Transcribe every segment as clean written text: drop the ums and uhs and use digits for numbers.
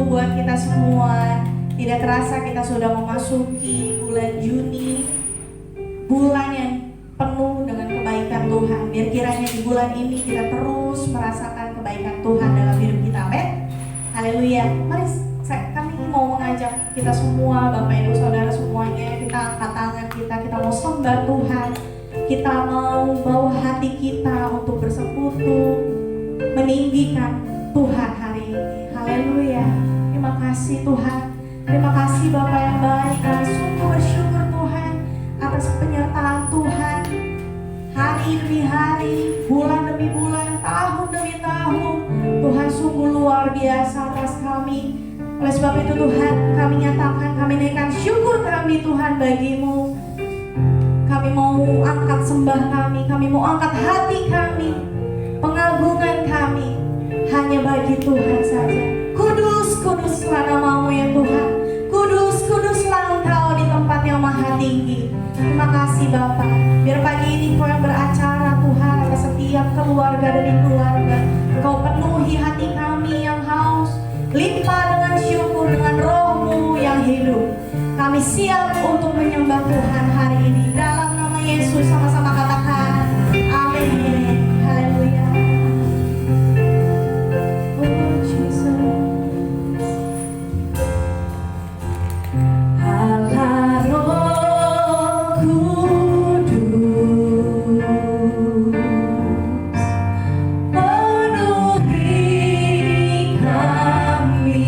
buat kita semua. Tidak terasa kita sudah memasuki bulan Juni, bulan yang penuh dengan kebaikan Tuhan. Biar kiranya di bulan ini kita terus merasakan kebaikan Tuhan dalam hidup kita. Amin. Haleluya. Mari kami mau mengajak kita semua, Bapak Ibu Saudara semuanya, kita angkat tangan kita mau sembah Tuhan. Kita mau bawa hati kita untuk bersekutu, meninggikan Tuhan hari ini. Haleluya. Terima kasih Tuhan. Terima kasih Bapak yang baik. Kami sungguh bersyukur Tuhan atas penyertaan Tuhan. Hari demi hari, bulan demi bulan, tahun demi tahun. Tuhan sungguh luar biasa atas kami. Oleh sebab itu Tuhan, kami nyatakan, kami naikkan syukur kami Tuhan bagimu. Kami mau angkat sembah kami mau angkat hati kami, pengagungan kami hanya bagi Tuhan saja. Kudus, kuduslah namamu ya Tuhan. Kudus, kuduslah Engkau di tempat yang maha tinggi. Terima kasih Bapa. Biar pagi ini Kau yang beracara Tuhan atas setiap keluarga demi keluarga. Kau penuhi hati kami yang haus, limpah dengan syukur, dengan roh-Mu yang hidup. Kami siap untuk menyembah Tuhan hari ini. Dalam nama Yesus sama-sama katakan amin. Haleluya. Oh Jesus. Allah Roh Kudus, penuhi kami.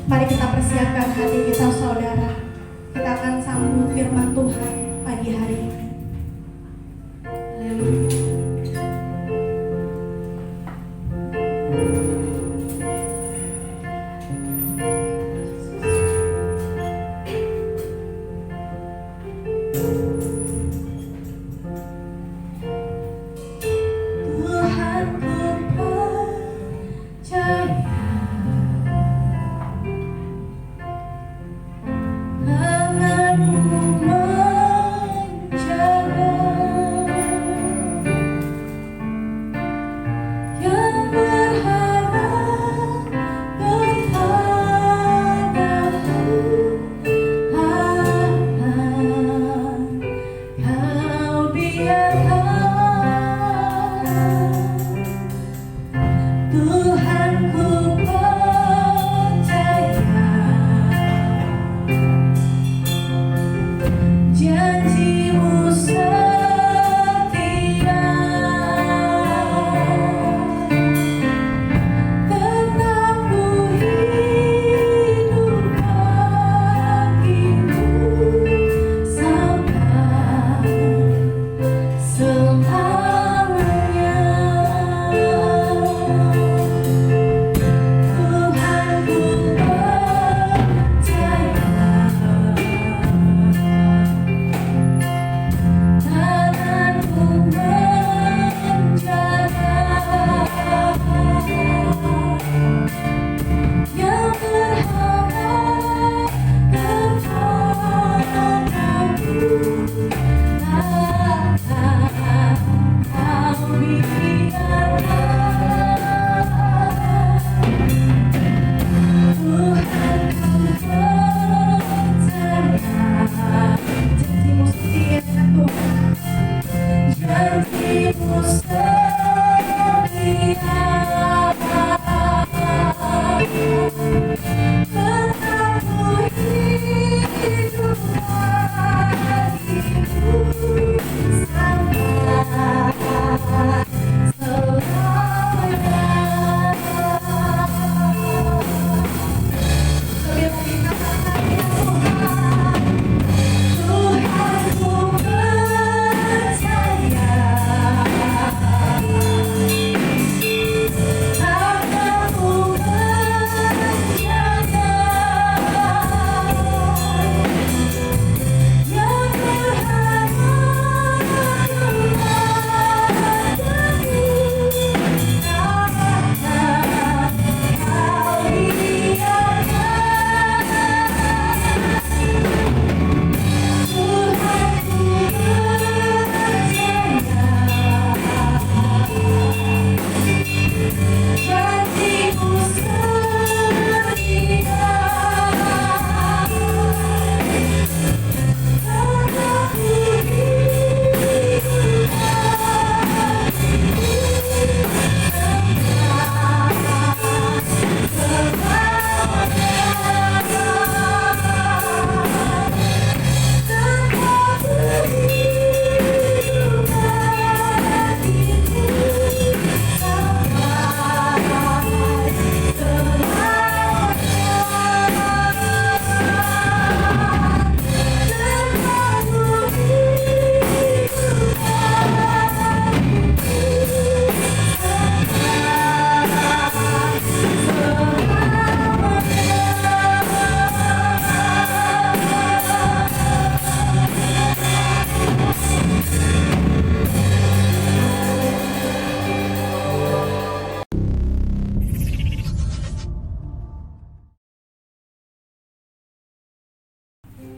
Mari kita persiapkan hati kita saudara. Kita akan sambut firman Tuhan pagi hari ini. Haleluya.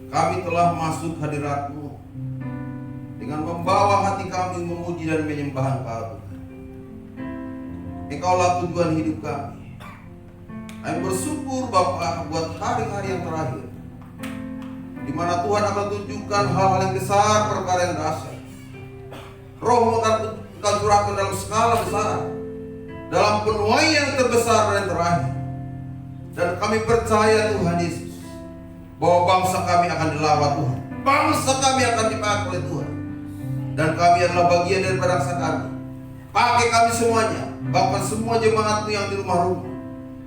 Kami telah masuk hadirat-Mu dengan membawa hati kami memuji dan menyembah Engkau. Engkaulah tujuan hidup kami. Kami bersyukur Bapa buat hari-hari yang terakhir, di mana Tuhan akan tunjukkan hal-hal yang besar, perkara yang dahsyat. Roh-Mu akan Engkau curahkan dalam skala besar, dalam penuaian yang terbesar dan terakhir. Dan kami percaya Tuhan Yesus, bahwa bangsa kami akan dilawat Tuhan, bangsa kami akan dipakai oleh Tuhan, dan kami adalah bagian dari bangsa kami. Pakai kami semuanya, bahkan semua jemaat-Mu yang di rumah-rumah,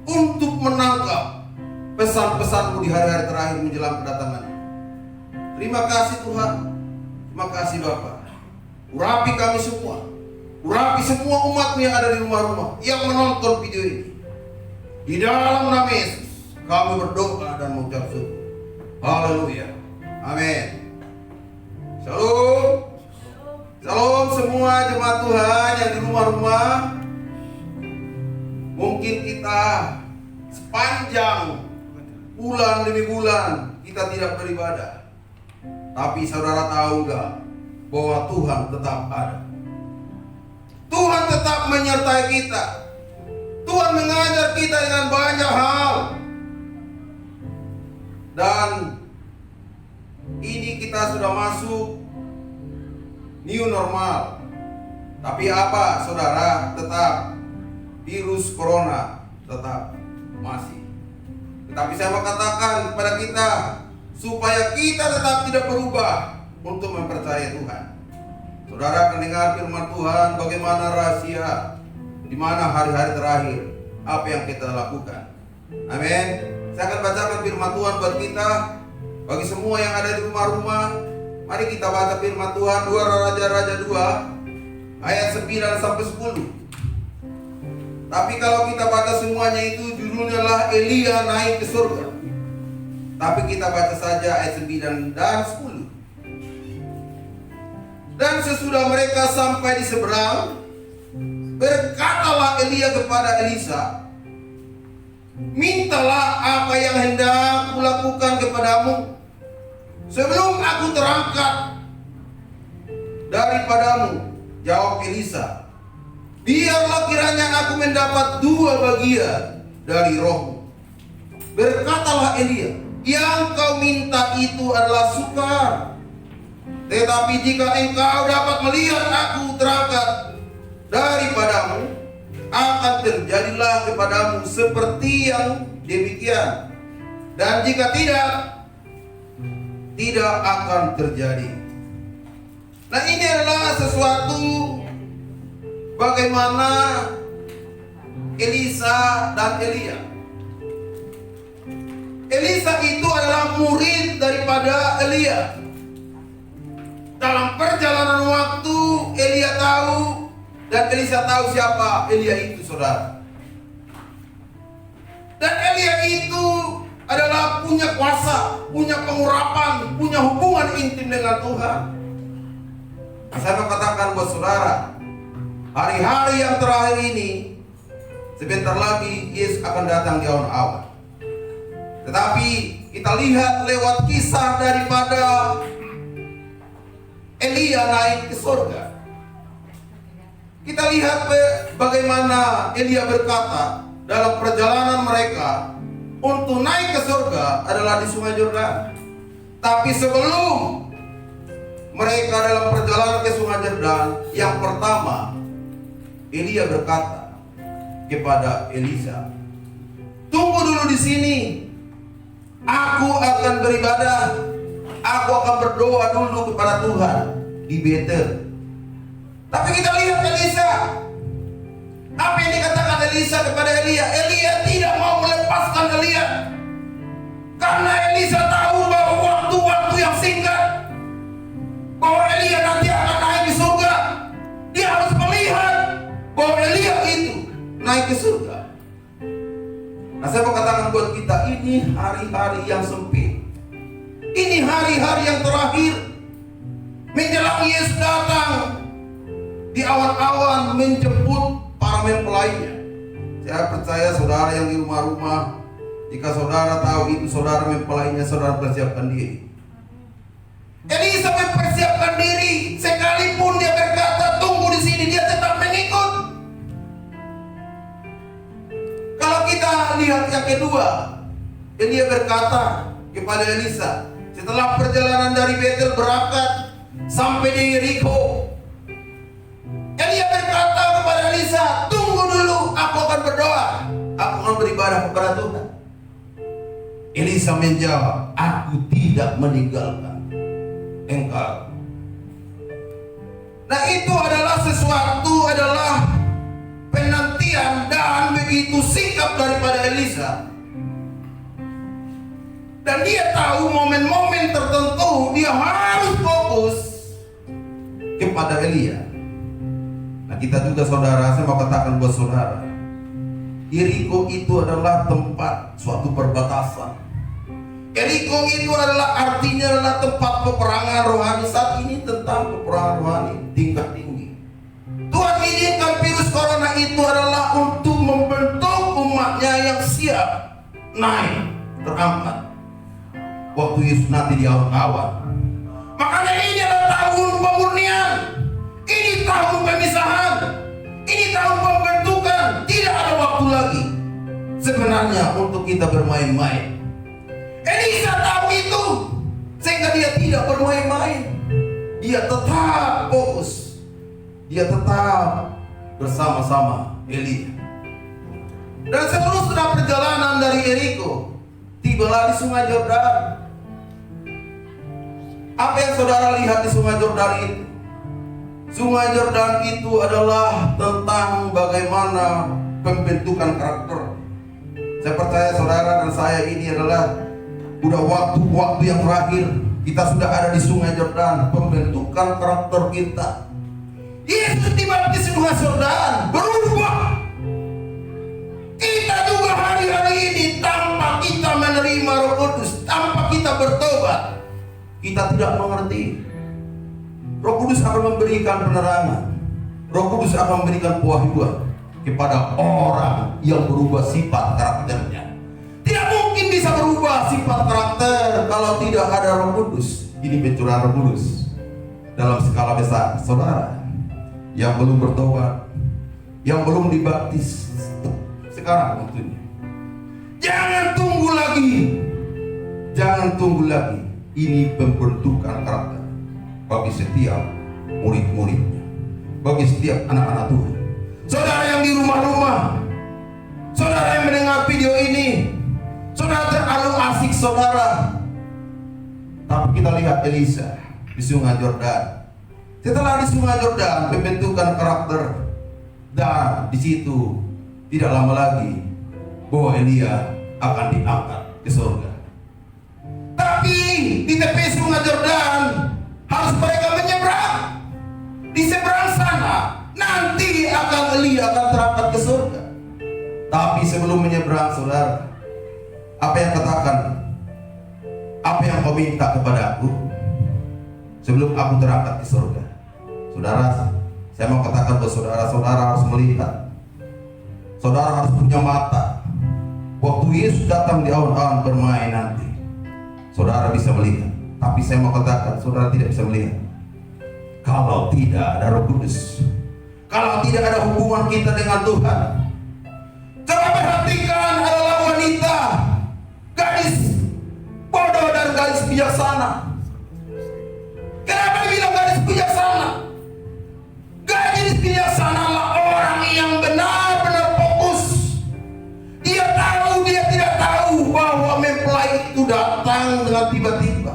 untuk menangkap pesan-pesan-Mu di hari-hari terakhir menjelang kedatangan. Terima kasih Tuhan. Terima kasih Bapa. Urapi kami semua. Urapi semua umat-Mu yang ada di rumah-rumah yang menonton video ini. Di dalam nama Yesus kami berdoa dan mengucap syukur. Haleluya. Amin. Shalom. Shalom semua jemaat Tuhan yang di rumah-rumah. Mungkin kita sepanjang bulan demi bulan kita tidak beribadah. Tapi saudara tahu enggak bahwa Tuhan tetap ada. Tuhan tetap menyertai kita. Tuhan mengajar kita dengan banyak hal. Dan ini kita sudah masuk new normal. Tapi apa saudara, tetap virus corona tetap masih. Tetapi saya mau katakan kepada kita supaya kita tetap tidak berubah untuk mempercayai Tuhan. Saudara akan dengar firman Tuhan bagaimana rahasia di mana hari-hari terakhir apa yang kita lakukan. Amin. Saya akan bacakan firman Tuhan buat kita. Bagi semua yang ada di rumah-rumah, mari kita baca firman Tuhan 2 Raja-Raja 2 ayat 9 sampai 10. Tapi kalau kita baca semuanya itu judulnya lah Elia naik ke surga. Tapi kita baca saja ayat 9 dan 10. Dan sesudah mereka sampai di seberang, berkatalah Elia kepada Elisa, mintalah apa yang hendak kulakukan kepadamu sebelum aku terangkat daripadamu. Jawab Elisa, biarlah kiranya aku mendapat 2 bagian dari rohmu. Berkatalah Elia, yang kau minta itu adalah sukar. Tetapi jika engkau dapat melihat aku terangkat daripadamu, akan terjadilah kepadamu seperti yang demikian. Dan jika tidak akan terjadi. Nah, ini adalah sesuatu bagaimana Elisa dan Elia. Elisa itu adalah murid daripada Elia. Dalam perjalanan waktu Elia tahu dan Elisa tahu siapa Elia itu, saudara. Dan Elia itu adalah punya kuasa, punya pengurapan, punya hubungan intim dengan Tuhan. Saya mau katakan buat saudara, hari-hari yang terakhir ini, sebentar lagi Yesus akan datang di awan-awan. Tetapi kita lihat lewat kisah daripada Elia naik ke surga. Kita lihat bagaimana Elia berkata dalam perjalanan mereka untuk naik ke surga adalah di Sungai Yordan. Tapi sebelum mereka dalam perjalanan ke Sungai Yordan, yang pertama Elia berkata kepada Elisa, tunggu dulu di sini. Aku akan beribadah. Aku akan berdoa dulu kepada Tuhan di Betel. Tapi kita lihat Elisa. Apa yang dikatakan Elisa kepada Elia? Elia tidak mau melepaskan Elia. Karena Elisa tahu bahwa waktu-waktu yang singkat, bahwa Elia nanti akan naik ke surga. Dia harus melihat bahwa Elia itu naik ke surga. Nah, saya mau katakan buat kita, ini hari-hari yang sempit. Ini hari-hari yang terakhir menjelang Yesus datang di awan-awan menjemput para mempelainya. Saya percaya saudara yang di rumah-rumah, jika saudara tahu itu saudara mempelainya, saudara persiapkan diri. Elisa mempersiapkan diri, sekalipun dia berkata tunggu di sini, dia tetap mengikut. Kalau kita lihat yang kedua, Elia berkata kepada Elisa, setelah perjalanan dari Betel berangkat sampai di Yeriko, Elia berkata kepada Elisa, tunggu dulu, aku akan berdoa, aku akan beribadah kepada Tuhan. Elisa menjawab, aku tidak meninggalkan engkau. Nah, itu adalah sesuatu, adalah penantian dan begitu sikap daripada Elisa. Dan dia tahu momen-momen tertentu dia harus fokus kepada Elia. Nah, kita juga saudara, saya mau katakan buat saudara, Yeriko itu adalah tempat suatu perbatasan. Yeriko itu artinya adalah tempat peperangan rohani. Saat ini tentang peperangan rohani tingkat tinggi. Tuhan izinkan virus corona itu adalah untuk membentuk umatnya yang siap naik, terangkat waktu Yesus nanti di awal-awal. Makanya ini adalah tahun pemurnian, ini tahun pemisahan, ini tahun pembentukan. Tidak ada waktu lagi sebenarnya untuk kita bermain-main. Elisa tahu itu, sehingga dia tidak bermain-main. Dia tetap fokus, dia tetap bersama-sama Elia. Dan seterusnya perjalanan dari Yeriko, tibalah di Sungai Yordan. Apa yang saudara lihat di Sungai Yordan itu? Sungai Yordan itu adalah tentang bagaimana pembentukan karakter. Saya percaya saudara dan saya ini adalah udah waktu-waktu yang terakhir. Kita sudah ada di Sungai Yordan, pembentukan karakter kita. Yesus dibaptis di Sungai Yordan, berubah. Kita juga hari-hari ini tanpa kita menerima Roh Kudus, tanpa kita bertobat, kita tidak mengerti. Roh Kudus akan memberikan penerangan. Roh Kudus akan memberikan pewahyuan kepada orang yang berubah sifat karakternya. Tidak mungkin bisa berubah sifat karakter kalau tidak ada Roh Kudus. Ini pencurahan Roh Kudus dalam skala besar. Saudara yang belum bertobat, yang belum dibaptis, sekarang waktunya. Jangan tunggu lagi. Jangan tunggu lagi. Ini pembentukan karakter bagi setiap murid-muridnya, bagi setiap anak-anak Tuhan. Saudara yang di rumah-rumah, saudara yang mendengar video ini, saudara terlalu asik saudara. Tapi kita lihat Elisa di Sungai Yordan. Setelah di Sungai Yordan pembentukan karakter, dan di situ tidak lama lagi bahwa Elia akan diangkat ke surga. Tapi di tepi Sungai Yordan harus mereka menyeberang. Di seberang sana nanti Elia akan terangkat ke surga. Tapi sebelum menyeberang, saudara, apa yang katakan? Apa yang kau minta kepada aku sebelum aku terangkat ke surga? Saudara, saya mau katakan buat saudara harus melihat. Saudara harus punya mata. Waktu Yesus datang di awan-awan bermain nanti, saudara bisa melihat. Tapi saya mau katakan, saudara tidak bisa melihat kalau tidak ada Roh Kudus, kalau tidak ada hubungan kita dengan Tuhan. Coba perhatikan, adalah wanita, gadis bodoh dan gadis bijaksana. Kenapa dibilang gadis bijaksana? Gadis bijaksana adalah orang yang benar-benar fokus. Dia tahu, dia tidak tahu bahwa mempelai itu datang dengan tiba-tiba.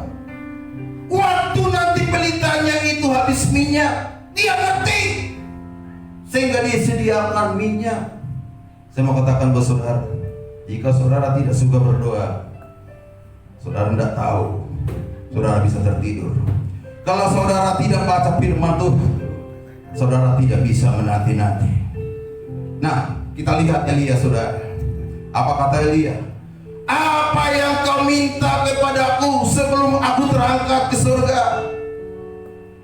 Waktu nanti pelitanya itu habis minyak, dia ngerti, sehingga dia sediakan minyak. Saya mau katakan buat saudara, jika saudara tidak suka berdoa, saudara tidak tahu, saudara bisa tertidur. Kalau saudara tidak baca firman Tuhan, saudara tidak bisa menanti-nanti. Nah, kita lihat Elia, saudara. Apa kata Elia? Apa yang kau minta kepadaku sebelum aku terangkat ke surga?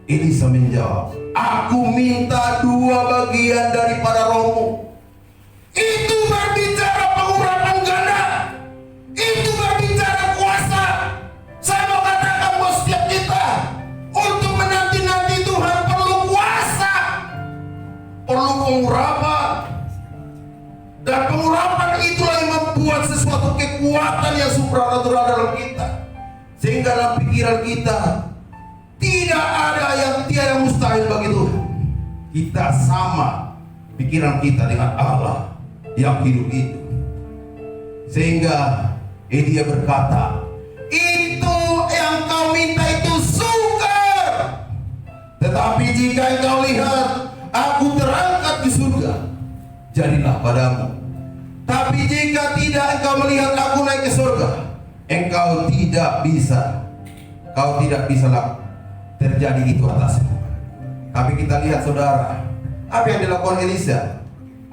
Elisa menjawab, aku minta 2 bagian daripada rohmu. Itu berbicara pengurapan ganda. Itu berbicara kuasa. Saya mau katakan buat setiap kita, untuk menanti-nanti Tuhan perlu kuasa, perlu pengurapan. Dan pengurapan itulah yang membuat sesuatu kekuatan yang supranatural dalam kita, sehingga dalam pikiran kita tidak ada yang tiada mustahil bagi Tuhan. Kita sama pikiran kita dengan Allah yang hidup itu. Sehingga Elia berkata, itu yang kau minta itu sukar, tetapi jika engkau lihat aku terangkat di surga, jadilah padamu. Tapi jika tidak engkau melihat aku naik ke surga, engkau tidak bisa, kau tidak bisa terjadi itu atasmu. Tapi kita lihat saudara, apa yang dilakukan Elisa?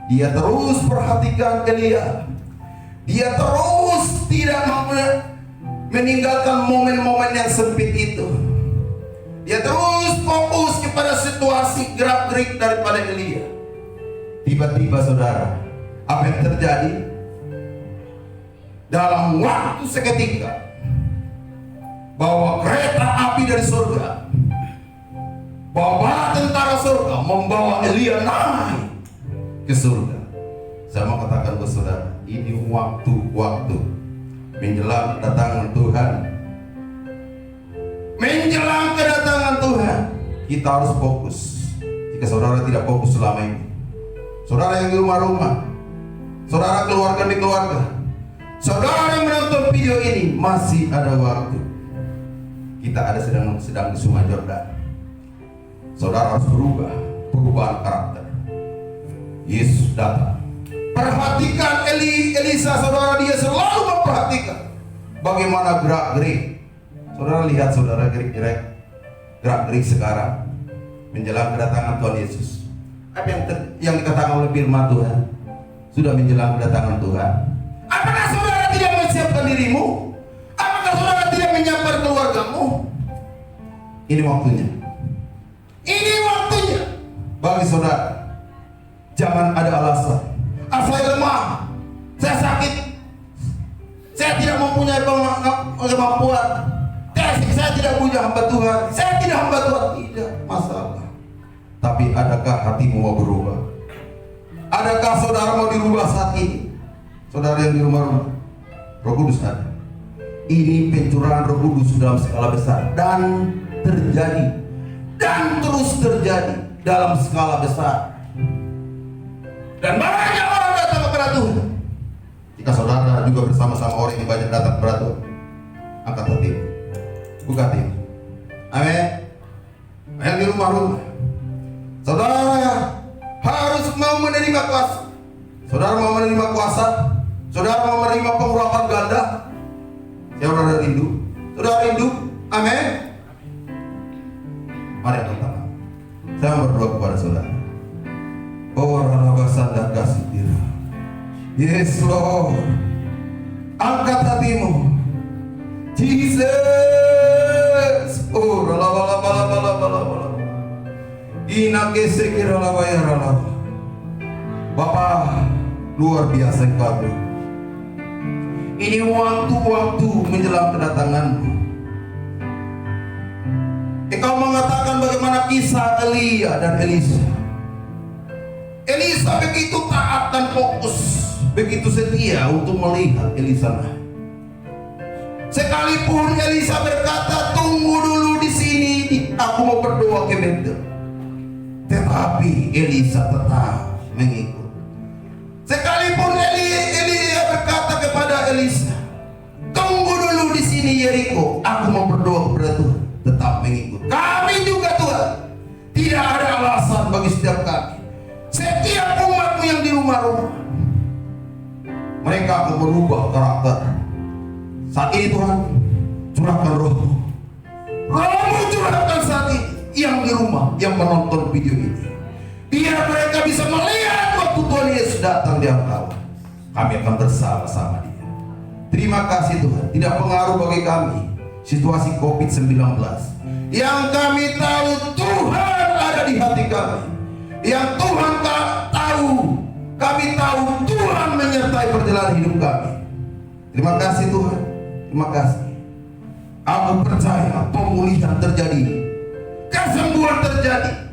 Dia terus perhatikan Elia. Dia terus tidak meninggalkan momen-momen yang sempit itu. Dia terus fokus kepada situasi gerak-gerik daripada Elia. Tiba-tiba saudara, apa yang terjadi? Dalam waktu seketika, bahwa kereta api dari surga, bahwa tentara surga membawa Elia naik ke surga. Saya mau katakan ke saudara, ini waktu-waktu menjelang kedatangan Tuhan. Menjelang kedatangan Tuhan, kita harus fokus. Jika saudara tidak fokus selama ini, saudara yang di rumah-rumah, saudara keluarga di keluarga, saudara yang menonton video ini, masih ada waktu. Kita ada sedang di Sungai Yordan. Saudara harus berubah, perubahan karakter. Yesus datang. Perhatikan Elisa, saudara, dia selalu memperhatikan bagaimana gerak-gerik. Saudara lihat, saudara, gerak-gerik sekarang menjelang kedatangan Tuhan Yesus. Apa yang dikatakan oleh firman Tuhan? Sudah menjelang kedatangan Tuhan. Apakah saudara tidak menyiapkan dirimu? Apakah saudara tidak menyiapkan keluargamu? Ini waktunya. Ini waktunya bagi saudara. Jangan ada alasan. Saya lemah, saya sakit, saya tidak mempunyai kemampuan, saya tidak punya hamba Tuhan, saya tidak hamba Tuhan. Tidak masalah. Tapi adakah hatimu mau berubah? Adakah saudara mau dirubah saat ini? Saudara yang di rumah-rumah, Roh Kudus ada. Ini pencurahan Roh Kudus dalam skala besar dan terjadi dan terus terjadi dalam skala besar. Dan banyak orang datang kepada Tuhan. Jika saudara juga bersama-sama orang yang banyak datang kepada Tuhan, angkat hati, buka hati. Amin. Yang di rumah-rumah, saudara harus mau menerima kuasa. Saudara mau menerima kuasa, saudara mau menerima pengurapan ganda. Saudara rindu, saudara rindu. Amin. Mari angkat tangan. Saya berdoa kepada saudara. Oh, ralabasan dan kasih diri. Yes Lord, angkat hatimu, Jesus. Oh, ralabalabalabalabala. Inakese kiralabaya ralaba. Bapa luar biasa Engkau. Ini waktu-waktu menjelang kedatanganmu. Engkau mengatakan bagaimana kisah Elia dan Elisa. Elisa begitu taat dan fokus, begitu setia untuk melihat Elisa. Sekalipun Elisa berkata, tunggu dulu di sini, aku mau berdoa ke Betel. Tetapi Elisa tetap mengikut. Sekalipun Elia berkata kepada Elisa, tunggu dulu di sini Yeriko, aku mau berdoa kepada Tuhan, tetap mengikut. Kami juga Tuhan, tidak ada alasan bagi setiap kami. Setiap umatmu yang di rumah-rumah, mereka akan berubah karakter. Saat ini Tuhan, curahkan rohmu. Rohmu curahkan saat ini yang di rumah, yang menonton video ini. Biar mereka bisa melihat waktu Tuhan Yesus datang di antara kami akan bersama-sama dia. Terima kasih Tuhan. Tidak pengaruh bagi kami situasi COVID-19. Yang kami tahu Tuhan ada di hati kami. Yang Tuhan tahu, kami tahu Tuhan menyertai perjalanan hidup kami. Terima kasih Tuhan. Terima kasih. Aku percaya pemulihan terjadi, kesembuhan terjadi,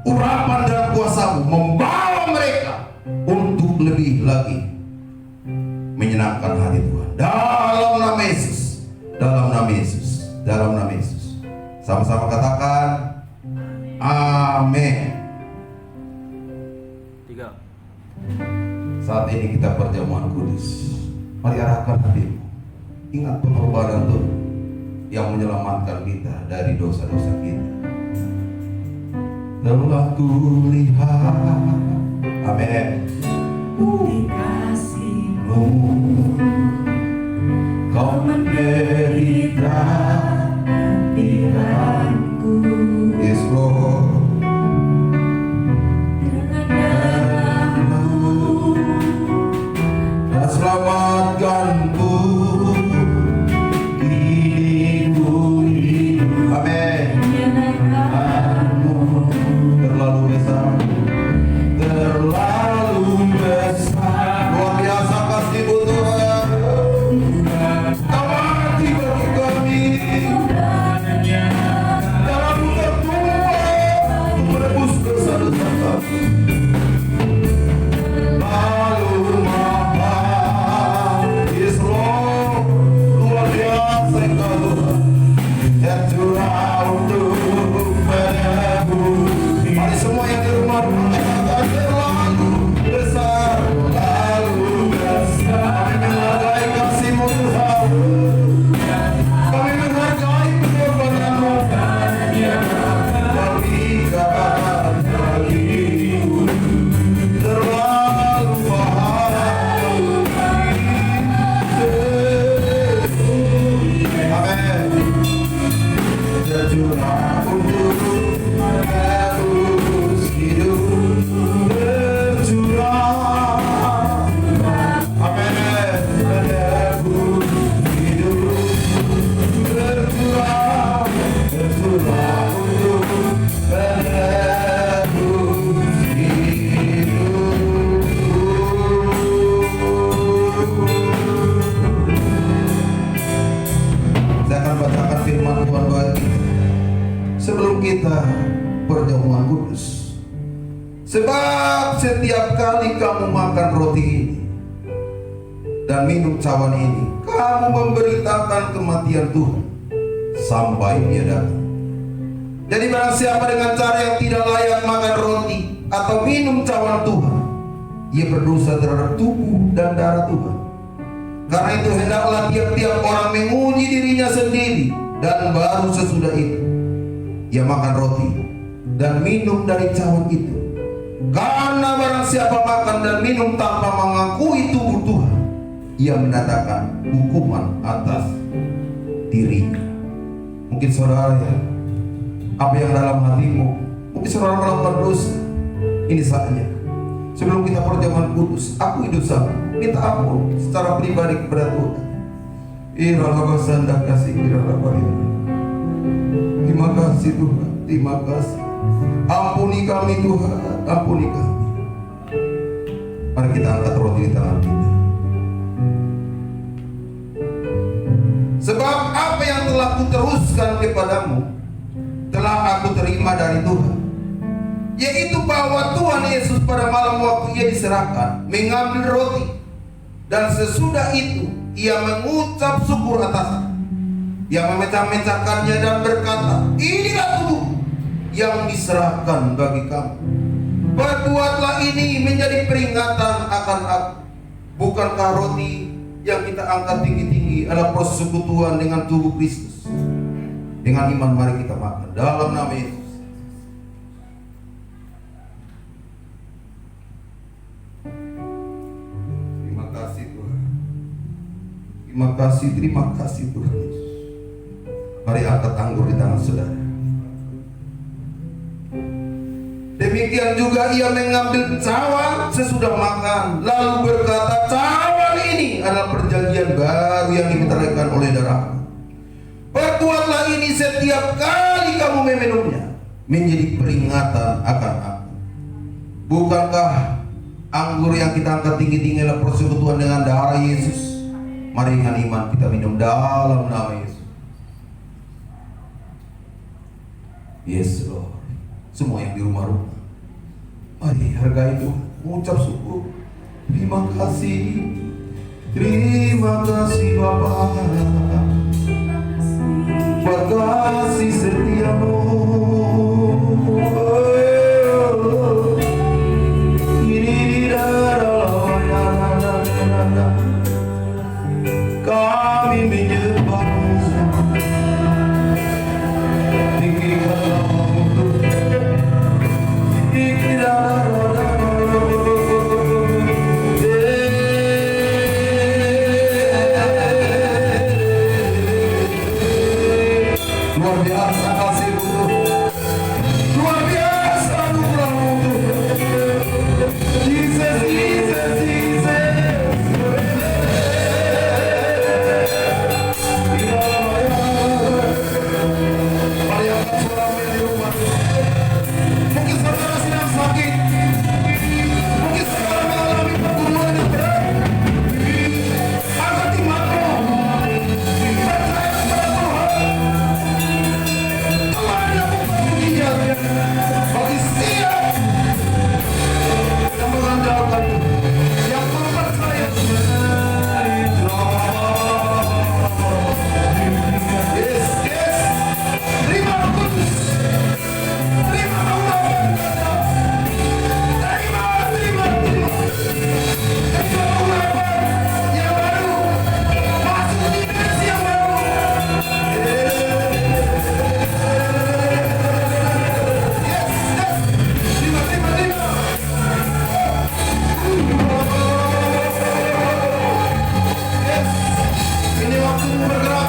urapan dan kuasa-Mu membawa mereka untuk lebih lagi menyenangkan hati Tuhan. Dalam nama Yesus, dalam nama Yesus, dalam nama Yesus. Sama-sama katakan amin. Saat ini kita perjamuan kudus. Mari arahkan hatimu. Ingat pengorbanan Tuhan yang menyelamatkan kita dari dosa-dosa kita. Telah kulihat, amin, kasih-Mu Kau menderita hatiku. Yes Lord. Dan selamatkanku. Kini ku hidup. Amin. Terlalu besar. Terlalu besar. Luar biasa kasih-Mu Tuhan. Kau mati bagi kami. Dalam luka Tuhan untuk menebus dosa-dosa kami. Lalu mahal. Yes Lord. Luar biasa Engkau Tuhan. Yang curah untuk menebus. Mari semua yang di rumah katakan terlalu besar, terlalu besar. Kami menghargai kasih-Mu Tuhan. Kami menghargai pengorbanan-Mu. Berikan bagiku terlalu mahal. Amin. Tercurah untuk menebus hidup, tercurah. Amin. Menebus hidup, tercurah, tercurah untuk menebus hidup. Saya akan bacakan firman Tuhan bagi sebelum kita perjamuan kudus. Sebab setiap kali kamu makan roti ini dan minum cawan ini, kamu memberitakan kematian Tuhan sampai Dia datang. Jadi barang siapa dengan cara yang tidak layak makan roti atau minum cawan Tuhan, ia berdosa terhadap tubuh dan darah Tuhan. Karena itu hendaklah tiap-tiap orang menguji dirinya sendiri, dan baru sesudah itu ia makan roti dan minum dari cawan itu. Karena barang siapa makan dan minum tanpa mengakui tubuh Tuhan, ia mendatangkan hukuman atas dirinya. Mungkin saudara ya, apa yang dalam hatimu, mungkin saudara melakukan dosa. Ini saatnya sebelum kita perjamuan kudus, aku hidup sama, minta ampun secara pribadi kepada Tuhan. Terima kasih Tuhan, terima kasih. Ampuni kami Tuhan, ampuni kami. Mari kita angkat roti di tangan kita. Sebab apa yang telah kuteruskan kepadamu telah aku terima dari Tuhan, yaitu bahwa Tuhan Yesus pada malam waktu Ia diserahkan mengambil roti, dan sesudah itu Ia mengucap syukur atasnya. Ia memecah-mecahkannya dan berkata, inilah tubuh yang diserahkan bagi kamu. Perbuatlah ini menjadi peringatan akan aku. Bukankah roti yang kita angkat tinggi-tinggi adalah persekutuan dengan tubuh Kristus? Dengan iman mari kita makan dalam nama Yesus. Terima kasih Tuhan. Terima kasih Tuhan Yesus. Mari angkat anggur di tangan saudara. Demikian juga ia mengambil cawan sesudah makan, lalu berkata, cawan ini adalah perjanjian baru yang dimeteraikan oleh darah. Perbuatlah ini setiap kali kamu meminumnya, menjadi peringatan akan aku. Bukankah anggur yang kita angkat tinggi-tinggi adalah persekutuan dengan darah Yesus? Mari dengan iman kita minum dalam nama Yesus. Yes Lord. Semua yang di rumah-rumah, mari hargai Tuhan, mengucap syukur. Terima kasih Bapa, buat kasih setiamu. Ini di dalam kami menyembahmu. Luar biasa kasih-Mu, luar biasa anugerah-Mu. Jesus, Jesus, Jesus. Mari angkat suaramu yang di rumah. Mungkin saudara sedang sakit, mungkin saudara mengalami pergumulan yang berat. Angkat imanmu, percaya kepada Tuhan. Tuhan yang mempunyai bagi setiap yang mengandalkan, yang percaya. Yes, yes. Terima Kudus, terima urapan Anda. Terima urapan yang baru, masuk dimensi yang baru. Yes, yes. Terima. Yes. Ini waktumu bergerak.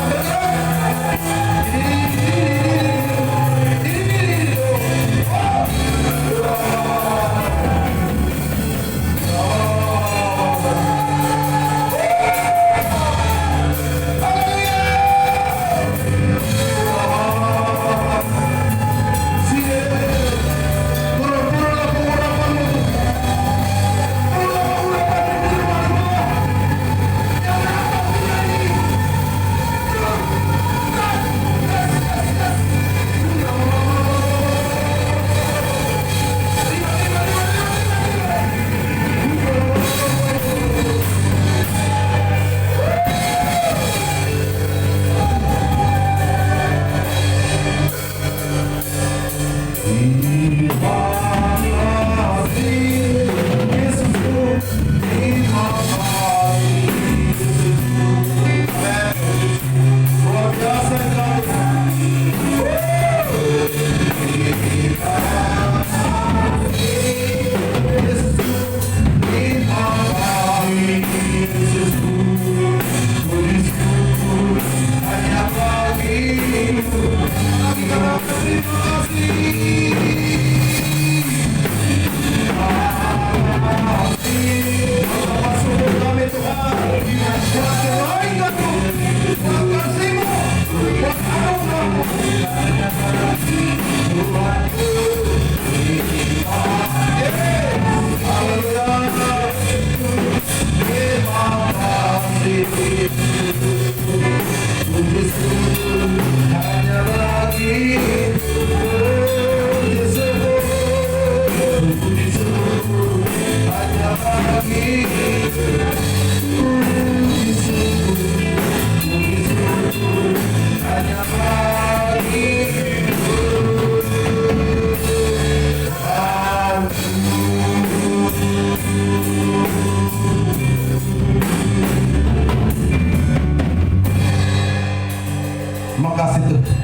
Makasih Tuhan.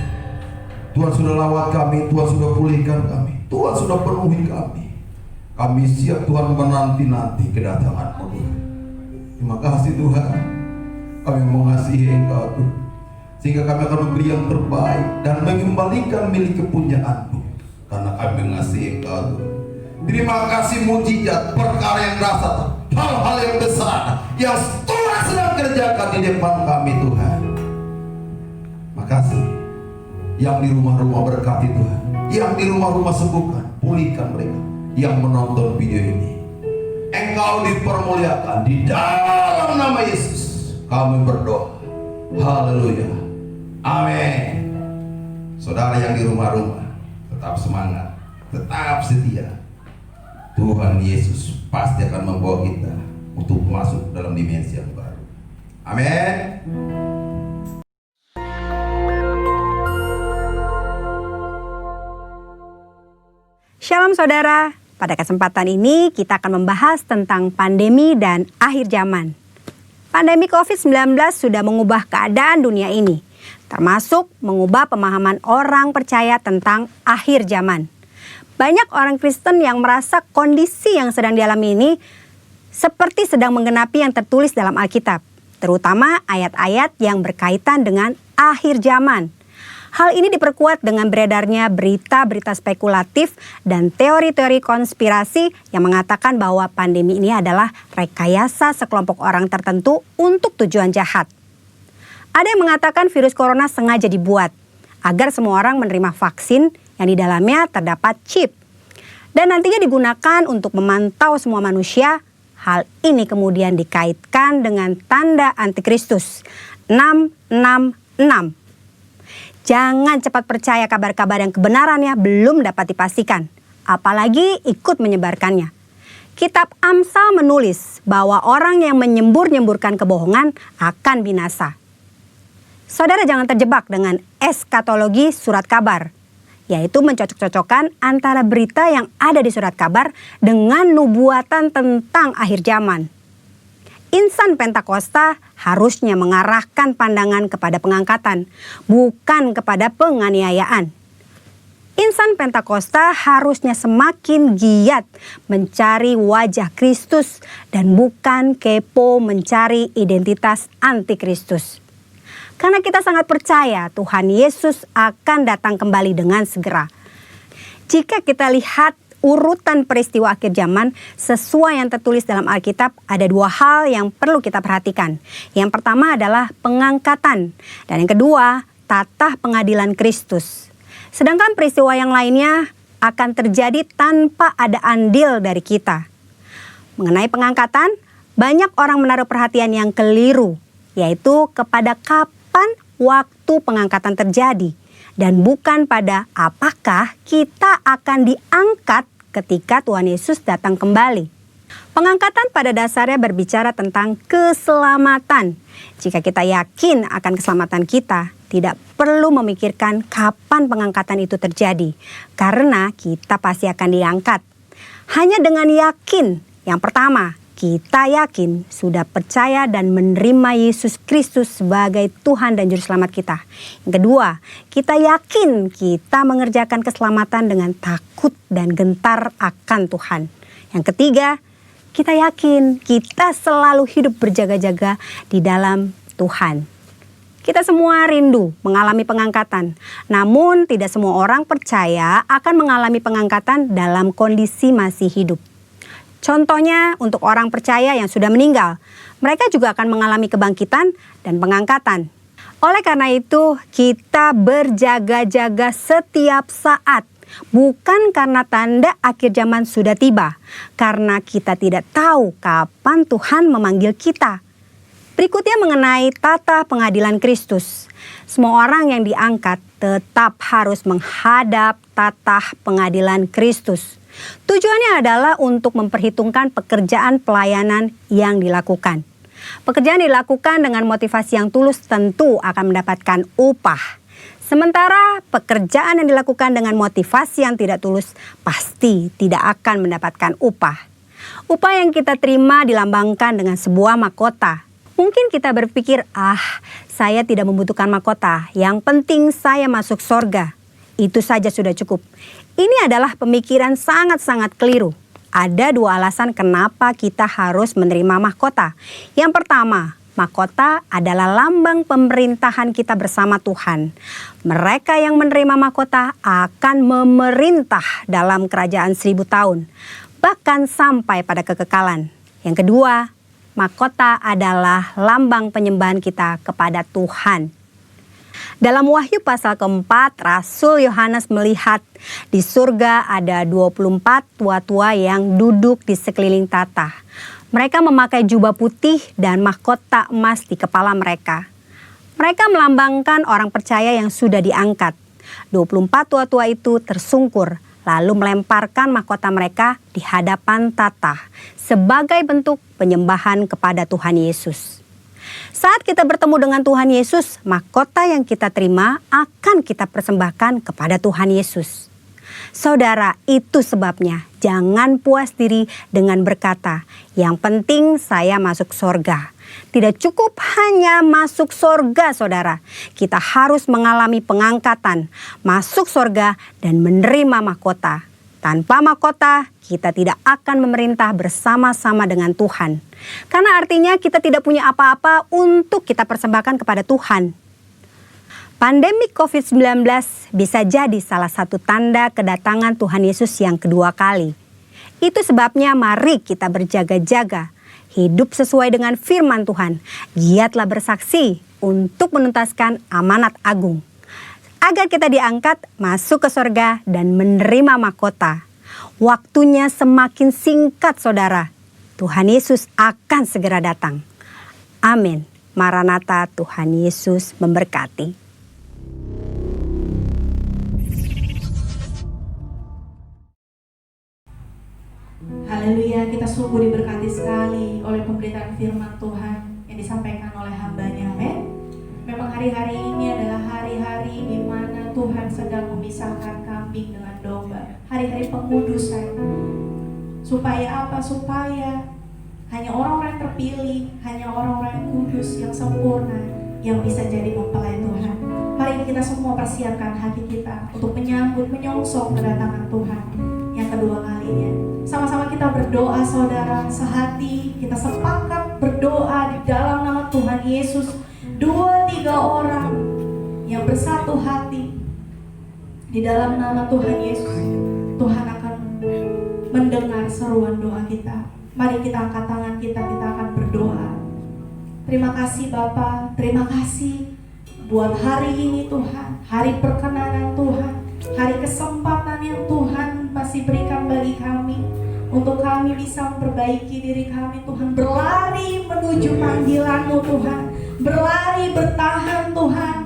Tuhan sudah lawat kami, Tuhan sudah pulihkan kami, Tuhan sudah penuhi kami. Kami siap Tuhan menanti-nanti kedatangan-Mu Tuhan. Terima kasih Tuhan. Kami mengasihi Engkau Tuhan, sehingga kami akan memberi yang terbaik dan mengembalikan milik kepunyaan-Mu, karena kami mengasihi Engkau Tuhan. Terima kasih mujizat, perkara yang dahsyat, hal-hal yang besar yang Tuhan sedang kerjakan di depan kami Tuhan. Makasih. Yang di rumah-rumah berkati Tuhan, yang di rumah-rumah sembuhkan, pulihkan mereka. Yang menonton video ini, Engkau dipermuliakan di dalam nama Yesus. Kami berdoa. Haleluya. Amin. Saudara yang di rumah-rumah, tetap semangat, tetap setia. Tuhan Yesus pasti akan membawa kita untuk masuk dalam dimensi yang baru. Amin. Shalom saudara, pada kesempatan ini kita akan membahas tentang pandemi dan akhir zaman. Pandemi COVID-19 sudah mengubah keadaan dunia ini, termasuk mengubah pemahaman orang percaya tentang akhir zaman. Banyak orang Kristen yang merasa kondisi yang sedang dialami ini seperti sedang menggenapi yang tertulis dalam Alkitab, terutama ayat-ayat yang berkaitan dengan akhir zaman. Hal ini diperkuat dengan beredarnya berita-berita spekulatif dan teori-teori konspirasi yang mengatakan bahwa pandemi ini adalah rekayasa sekelompok orang tertentu untuk tujuan jahat. Ada yang mengatakan virus corona sengaja dibuat agar semua orang menerima vaksin yang di dalamnya terdapat chip dan nantinya digunakan untuk memantau semua manusia. Hal ini kemudian dikaitkan dengan tanda antikristus 666. Jangan cepat percaya kabar-kabar yang kebenarannya belum dapat dipastikan, apalagi ikut menyebarkannya. Kitab Amsal menulis bahwa orang yang menyembur-nyemburkan kebohongan akan binasa. Saudara jangan terjebak dengan eskatologi surat kabar, yaitu mencocok-cocokkan antara berita yang ada di surat kabar dengan nubuatan tentang akhir zaman. Insan Pentakosta harusnya mengarahkan pandangan kepada pengangkatan, bukan kepada penganiayaan. Insan Pentakosta harusnya semakin giat mencari wajah Kristus dan bukan kepo mencari identitas antikristus. Karena kita sangat percaya Tuhan Yesus akan datang kembali dengan segera. Jika kita lihat urutan peristiwa akhir zaman sesuai yang tertulis dalam Alkitab, ada dua hal yang perlu kita perhatikan. Yang pertama adalah pengangkatan dan yang kedua tatah pengadilan Kristus. Sedangkan peristiwa yang lainnya akan terjadi tanpa ada andil dari kita. Mengenai pengangkatan, banyak orang menaruh perhatian yang keliru, yaitu kepada kapan waktu pengangkatan terjadi dan bukan pada apakah kita akan diangkat ketika Tuhan Yesus datang kembali. Pengangkatan pada dasarnya berbicara tentang keselamatan. Jika kita yakin akan keselamatan kita, tidak perlu memikirkan kapan pengangkatan itu terjadi, karena kita pasti akan diangkat. Hanya dengan yakin, yang pertama, kita yakin sudah percaya dan menerima Yesus Kristus sebagai Tuhan dan Juru Selamat kita. Yang kedua, kita yakin kita mengerjakan keselamatan dengan takut dan gentar akan Tuhan. Yang ketiga, kita yakin kita selalu hidup berjaga-jaga di dalam Tuhan. Kita semua rindu mengalami pengangkatan, namun tidak semua orang percaya akan mengalami pengangkatan dalam kondisi masih hidup. Contohnya untuk orang percaya yang sudah meninggal, mereka juga akan mengalami kebangkitan dan pengangkatan. Oleh karena itu, kita berjaga-jaga setiap saat, bukan karena tanda akhir zaman sudah tiba, karena kita tidak tahu kapan Tuhan memanggil kita. Berikutnya mengenai tata pengadilan Kristus. Semua orang yang diangkat tetap harus menghadap tata pengadilan Kristus. Tujuannya adalah untuk memperhitungkan pekerjaan pelayanan yang dilakukan. Pekerjaan dilakukan dengan motivasi yang tulus tentu akan mendapatkan upah. Sementara pekerjaan yang dilakukan dengan motivasi yang tidak tulus pasti tidak akan mendapatkan upah. Upah yang kita terima dilambangkan dengan sebuah mahkota. Mungkin kita berpikir, saya tidak membutuhkan mahkota, yang penting saya masuk sorga. Itu saja sudah cukup. Ini adalah pemikiran sangat-sangat keliru. Ada dua alasan kenapa kita harus menerima mahkota. Yang pertama, mahkota adalah lambang pemerintahan kita bersama Tuhan. Mereka yang menerima mahkota akan memerintah dalam kerajaan 1000 tahun, bahkan sampai pada kekekalan. Yang kedua, mahkota adalah lambang penyembahan kita kepada Tuhan. Dalam Wahyu pasal keempat, Rasul Yohanes melihat di surga ada 24 tua-tua yang duduk di sekeliling tata. Mereka memakai jubah putih dan mahkota emas di kepala mereka. Mereka melambangkan orang percaya yang sudah diangkat. 24 tua-tua itu tersungkur, lalu melemparkan mahkota mereka di hadapan tata sebagai bentuk penyembahan kepada Tuhan Yesus. Saat kita bertemu dengan Tuhan Yesus, mahkota yang kita terima akan kita persembahkan kepada Tuhan Yesus. Saudara, itu sebabnya jangan puas diri dengan berkata, yang penting saya masuk sorga. Tidak cukup hanya masuk sorga, saudara. Kita harus mengalami pengangkatan, masuk sorga dan menerima mahkota. Tanpa mahkota, kita tidak akan memerintah bersama-sama dengan Tuhan. Karena artinya kita tidak punya apa-apa untuk kita persembahkan kepada Tuhan. Pandemi COVID-19 bisa jadi salah satu tanda kedatangan Tuhan Yesus yang kedua kali. Itu sebabnya mari kita berjaga-jaga, hidup sesuai dengan firman Tuhan, giatlah bersaksi untuk menuntaskan amanat agung, agar kita diangkat masuk ke sorga dan menerima mahkota. Waktunya semakin singkat saudara, Tuhan Yesus akan segera datang. Amin. Maranatha, Tuhan Yesus memberkati. Haleluya, kita sungguh diberkati sekali oleh pemberitaan firman Tuhan yang disampaikan oleh hambanya. Amin. Memang hari-hari ini adalah hari-hari di mana Tuhan sedang memisahkan kambing dengan domba. Hari-hari pengudusan. Supaya apa? Supaya hanya orang-orang yang terpilih, hanya orang-orang yang kudus, yang sempurna, yang bisa jadi mempelai Tuhan. Mari kita semua persiapkan hati kita untuk menyambut, menyongsong kedatangan Tuhan yang kedua kalinya. Sama-sama kita berdoa saudara, sehati kita sepakat berdoa di dalam nama Tuhan Yesus. 2-3 orang yang bersatu hati di dalam nama Tuhan Yesus, Tuhan akan mendengar seruan doa kita. Mari kita angkat tangan kita akan berdoa. Terima kasih Bapa, terima kasih buat hari ini Tuhan, hari perkenanan Tuhan, hari kesempatan yang Tuhan masih berikan bagi kami, untuk kami bisa memperbaiki diri kami Tuhan, berlari menuju panggilan-Mu Tuhan, berlari bertahan Tuhan,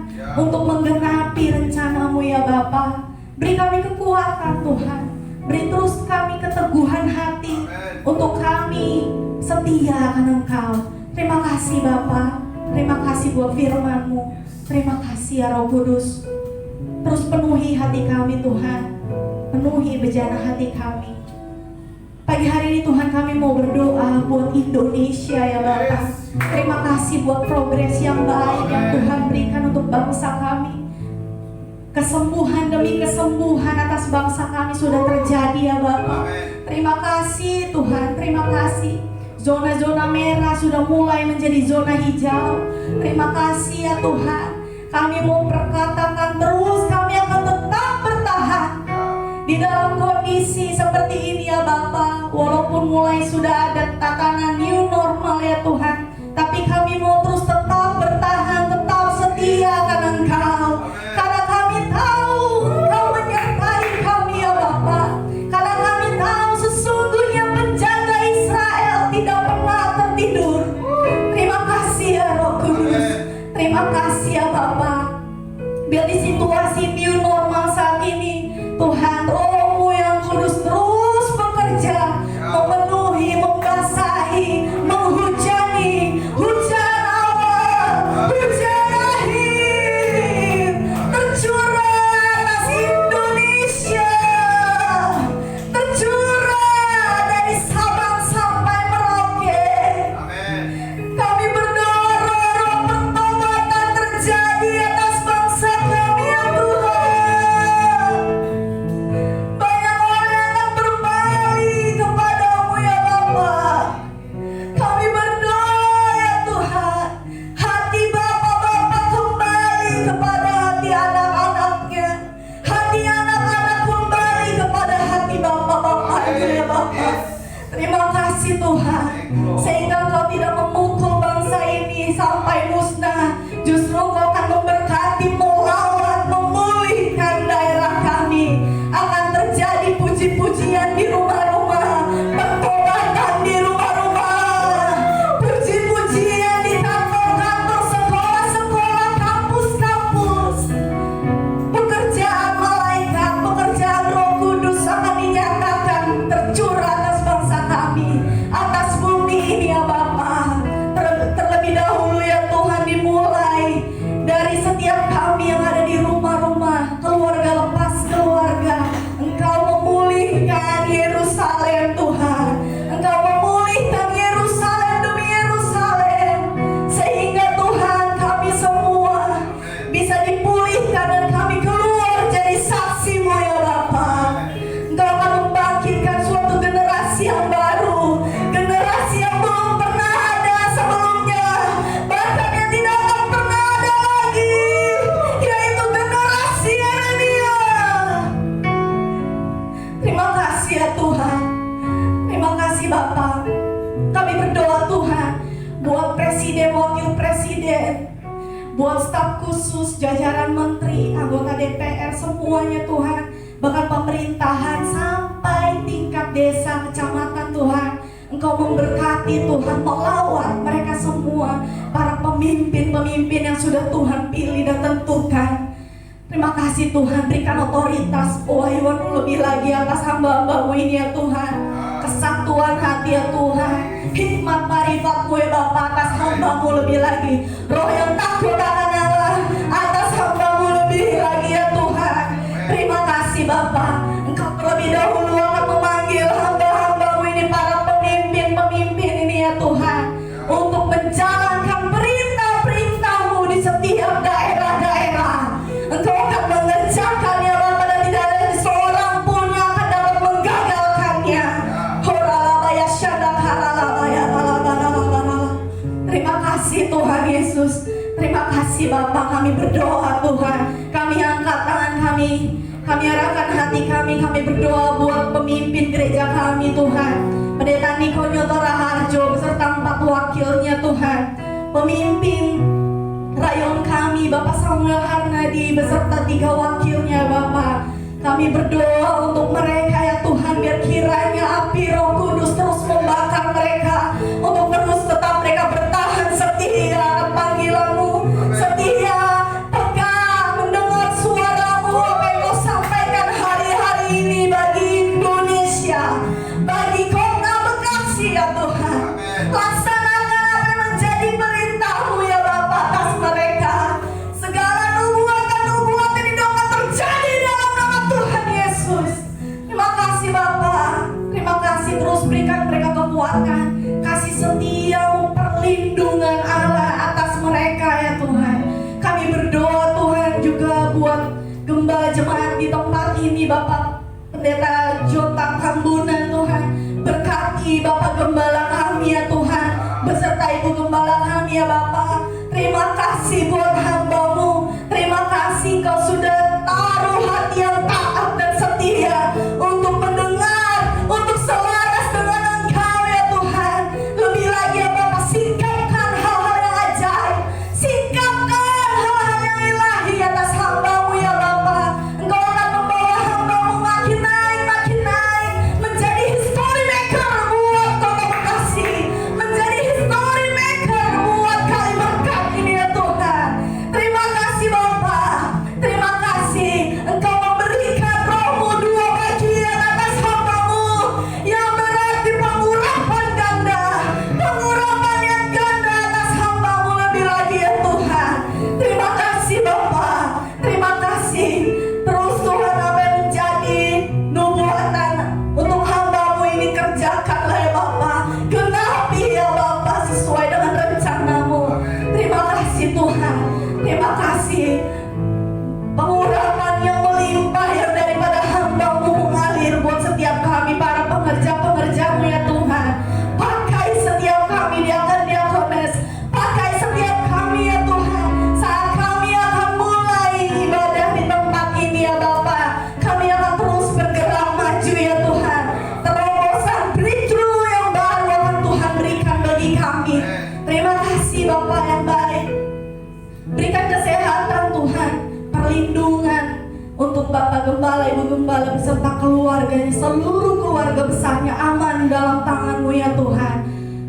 untuk menggenapi rencana-Mu ya Bapa. Beri kami kekuatan Tuhan, beri terus kami keteguhan hati, untuk kami setia akan Engkau. Terima kasih Bapa, terima kasih buat firman-Mu, terima kasih ya Roh Kudus. Terus penuhi hati kami Tuhan, penuhi bejana hati kami. Pagi hari ini Tuhan kami mau berdoa buat Indonesia ya Bapak. Terima kasih buat progres yang baik yang Tuhan berikan untuk bangsa kami. Kesembuhan demi kesembuhan atas bangsa kami sudah terjadi ya Bapak. Terima kasih Tuhan, terima kasih. Zona-zona merah sudah mulai menjadi zona hijau. Terima kasih ya Tuhan. Kami mau perkatakan terus, kami akan tetap bertahan di dalam kondisi seperti ini ya Bapa. Walaupun mulai sudah ada tatanan new normal ya Tuhan, tapi kami mau terus tetap bertahan, tetap setia akan Engkau. Karena kami tahu Engkau menyertai kami ya Bapa. Karena kami tahu sesungguhnya penjaga Israel tidak pernah tertidur. Terima kasih ya Roh Kudus. Terima kasih ya Bapa. Biar di situasi new normal saat ini Tuhan, Roh-Mu yang kudus terus bekerja, memenuhi, membasahi, menghujani, hujan awal, hujan akhir, tercurah atas Indonesia, tercurah dari Sabang sampai Merauke. Kami berdoa roh pertobatan terjadi atas bangsa kami ya Tuhan. semuanya Tuhan, bahkan pemerintahan sampai tingkat desa, kecamatan Tuhan. Engkau memberkati Tuhan, melawat mereka semua, para pemimpin-pemimpin yang sudah Tuhan pilih dan tentukan. Terima kasih Tuhan, berikan otoritas pewahyuan lebih lagi atas hamba-hambamu ini ya Tuhan. Kesatuan hati ya Tuhan, hikmat marifatmu ya Bapa atas hambamu lebih lagi. Roh yang takut akan Allah atas hambamu lebih lagi ya Tuhan. Terima kasih Bapa, Engkau terlebih dahulu akan memanggil hamba-hambamu ini, para pemimpin-pemimpin ini ya Tuhan, untuk menjalankan perintah-perintah-Mu di setiap daerah-daerah. Engkau akan mengerjakannya Bapa, dan tidak ada seorang pun yang akan dapat menggagalkannya. Terima kasih Tuhan Yesus. Terima kasih Bapa, kami berdoa Tuhan. Kami angkat tangan kami arahkan hati kami berdoa buat pemimpin gereja kami Tuhan. Pendeta Niko Nyoto Raharjo beserta 4 wakilnya Tuhan. Pemimpin rayon kami Bapak Samuel Harnadi beserta 3 wakilnya Bapak. Kami berdoa untuk mereka ya Tuhan, biar kiranya api Roh Kudus terus membakar mereka, untuk terus tetap mereka bertahan setia akan panggilan-Mu, setia pegang mendengar suara-Mu, apa yang Kau sampaikan hari-hari ini bagi Indonesia, bagi Kota Bekasi ya Tuhan. Laksanakan apa yang menjadi perintah-Mu ya Bapa atas mereka. Segala nubuatan ini dapat terjadi dalam nama Tuhan Yesus. Terima kasih Bapa. Terima kasih, terus berikan mereka kekuatan, kasih setia-Mu, perlindungan Allah atas mereka ya Tuhan. Kami berdoa Tuhan juga buat gembala jemaat di tempat ini Bapak Pendeta Jota Kambunan Tuhan. Berkati Bapak Gembala kami ya Tuhan, beserta Ibu Gembala kami ya Bapak. Terima kasih buat hamba-Mu. Terima kasih Kau sudah taruh hati yang taat dan setia untuk mendengar, untuk selaras dengan Engkau ya Tuhan. Lebih lagi ya Bapak, sikapkan hal-hal yang ajaib, sikapkan hal-hal yang ilahi atas hamba-Mu ya Bapak. Engkau akan membawa hamba-Mu makin naik, menjadi history maker buat Kota Bekasi, menjadi history maker buat Kalimantan ini ya Tuhan. Terima kasih Bapak, terima kasih Engkau memberikan Roh-Mu 2 bagian atas hamba-Mu, yang berarti pengurapan ganda, pengurapan yang ganda atas hamba-Mu lebih lagi ya Tuhan. Terima kasih Bapak, terima kasih. Terus Tuhan, apa yang menjadi nubuatan untuk hamba-Mu ini kerjakanlah ya Bapak, genapi ya Bapak sesuai dengan rencana-Mu. Terima kasih Tuhan, terima kasih. Pengurapan yang melimpah yang daripada hamba-Mu mengalir buat setiap kami para pengerja-pengerja-Mu ya Tuhan. Pakai setiap kami diakon-diakones, pakai setiap kami ya Tuhan, saat kami akan mulai ibadah di tempat ini ya Bapak. Kami akan terus bergerak maju ya Tuhan. Terobosan breakthrough yang baru akan Tuhan berikan bagi kami. Terima kasih Bapak yang baik. Berikan kesehatan Tuhan, perlindungan untuk Bapak Gembala, Ibu Gembala beserta keluarganya, seluruh keluarga besarnya aman dalam tangan-Mu ya Tuhan.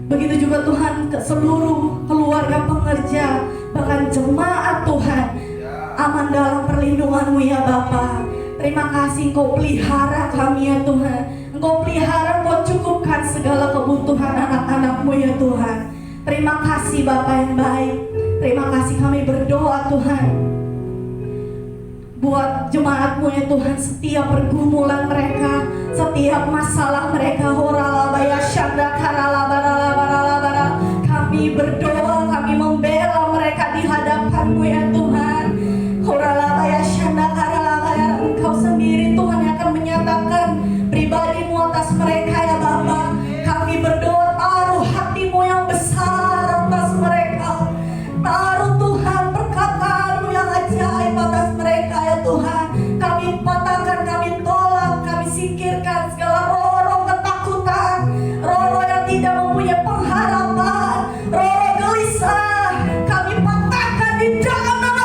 Begitu juga Tuhan ke seluruh keluarga pengerja, bahkan jemaat Tuhan, aman dalam perlindungan-Mu ya Bapa. Terima kasih Engkau pelihara kami ya Tuhan. Engkau pelihara, Engkau cukupkan segala kebutuhan anak-anak-Mu ya Tuhan. Terima kasih Bapa yang baik. Terima kasih, kami berdoa Tuhan buat jemaat-Mu ya Tuhan, setiap pergumulan mereka, setiap masalah mereka. Horalabaya syanda karalabaralabaralabara. Kami berdoa, kami membela mereka di hadapan-Mu ya Tuhan. Horalabaya syanda karalabaya. Engkau sendiri Tuhan yang akan menyatakan pribadi-Mu atas mereka ya Bapa. Kami berdoa, taruh hati-Mu yang besar atas mereka. Taruh Tuhan perkataan-Mu yang ajaib atas mereka ya Tuhan. Kami patahkan, kami tolak, kami singkirkan segala roh-roh ketakutan, roh-roh yang tidak mempunyai pengharapan, roh-roh gelisah. Kami patahkan di dalam nama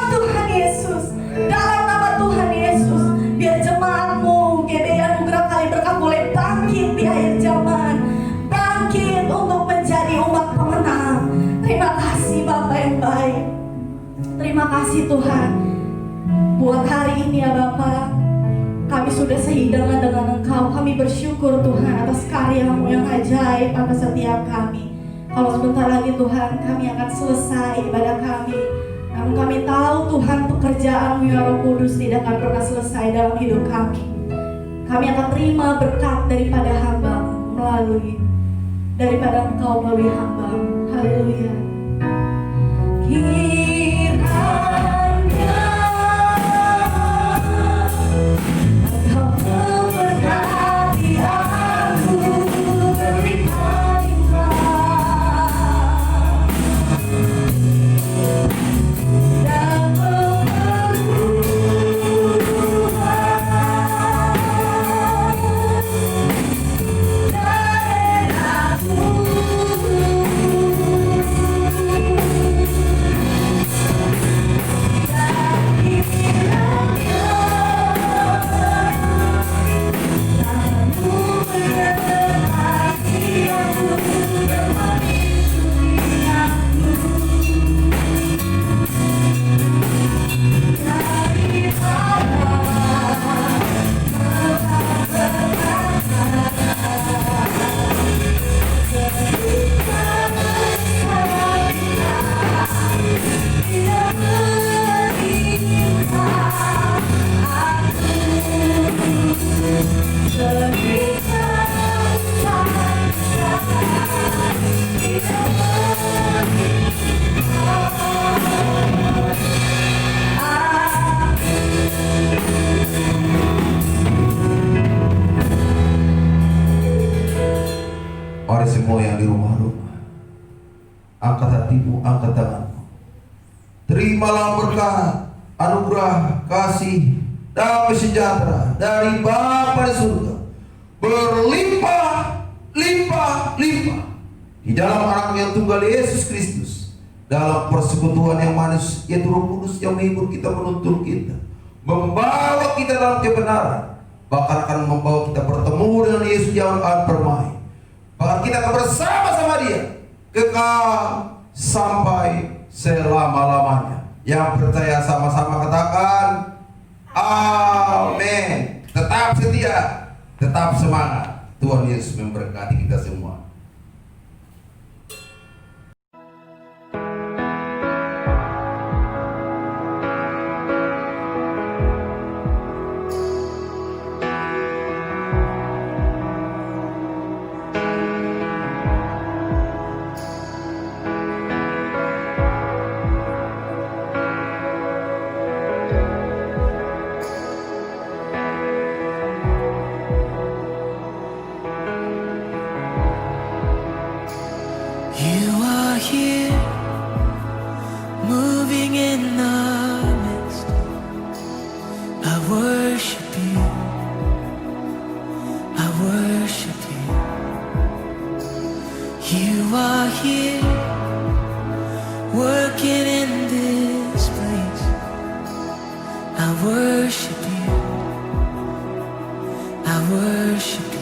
kasih Tuhan. Buat hari ini ya Bapa, kami sudah sehidangan dengan Engkau. Kami bersyukur Tuhan atas karya-Mu yang ajaib atas setiap kami. Kalau sebentar lagi Tuhan kami akan selesai ibadah kami, namun kami tahu Tuhan pekerjaan-Mu ya Roh Kudus tidak akan pernah selesai dalam hidup kami. Kami akan terima berkat daripada hamba-Mu daripada Engkau melalui hamba-Mu. Haleluya. Kiranya Engkau memberkati aku berlimpah-limpah dan Mari semua yang di rumah-rumah, angkat hatimu, angkat tanganmu. Terimalah berkat, anugerah, kasih, damai sejahtera dari Bapa di surga, berlimpah, limpah, limpah di dalam Anak yang tunggal Yesus Kristus, dalam persekutuan yang manis, yaitu Roh Kudus yang menghibur kita, menuntun kita, membawa kita dalam kebenaran, bahkan akan membawa kita bertemu dengan Yesus yang akan bermain. Bahkan kita akan bersama-sama Dia kekal sampai selama-lamanya. Yang percaya sama-sama katakan amin. Tetap setia, tetap semangat. Tuhan Yesus memberkati kita semua. You are here, moving in the midst. I worship you, I worship you. You are here, working in this place. I worship you, I worship you.